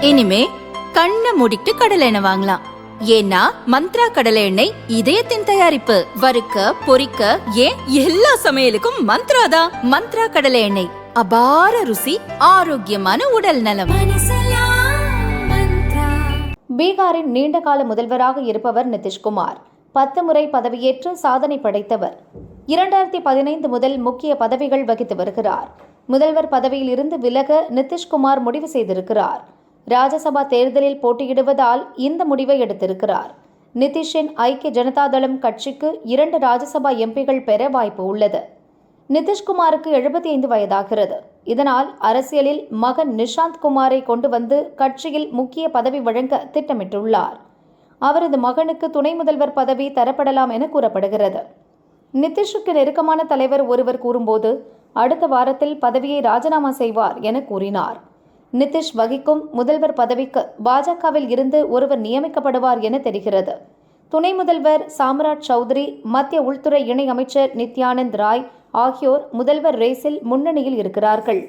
இனிமே கண்ணை மூடிட்டு கடலை எண்ணெய் வாங்கலாம். ஏன்னா மந்த்ரா கடலை எண்ணெய் இதயத்தின் தயாரிப்பு. வறுக்க பொரிக்க ஏன் எல்லா சமையலுக்கும் மந்த்ரா தான். மந்த்ரா கடலை எண்ணெய், அபார ருசி, ஆரோக்கியமான உடல் நலம். பீகாரின் நீண்டகால முதல்வராக இருப்பவர் நிதிஷ்குமார் 10 முறை பதவியேற்று சாதனை படைத்தவர். 2015 முதல் முக்கிய பதவிகள் வகித்து வருகிறார். முதல்வர் பதவியில் இருந்து விலக நிதிஷ்குமார் முடிவு செய்திருக்கிறார். ராஜ்யசபா தேர்தலில் போட்டியிடுவதால் இந்த முடிவை எடுத்திருக்கிறார். நிதிஷின் ஐக்கிய ஜனதாதளம் கட்சிக்கு 2 ராஜ்யசபா எம்பிகள் பெற வாய்ப்பு உள்ளது. நிதிஷ்குமாருக்கு 75 வயதாகிறது. இதனால் அரசியலில் மகன் நிஷாந்த் குமாரை கொண்டு வந்து கட்சியில் முக்கிய பதவி வழங்க திட்டமிட்டுள்ளார். அவரது மகனுக்கு துணை முதல்வர் பதவி தரப்படலாம் என கூறப்படுகிறது. நிதிஷுக்கு நெருக்கமான தலைவர் ஒருவர் கூறும்போது அடுத்த வாரத்தில் பதவியை ராஜினாமா செய்வார் என கூறினார். நிதிஷ் வகிக்கும் முதல்வர் பதவிக்கு பாஜகவில் இருந்து ஒருவர் நியமிக்கப்படுவார் என தெரிகிறது. துணை முதல்வர் சாம்ராட் சௌத்ரி, மத்திய உள்துறை இணை அமைச்சர் நித்யானந்த் ராய் ஆகியோர் முதல்வர் ரேஸில் முன்னணியில் இருக்கிறார்கள்.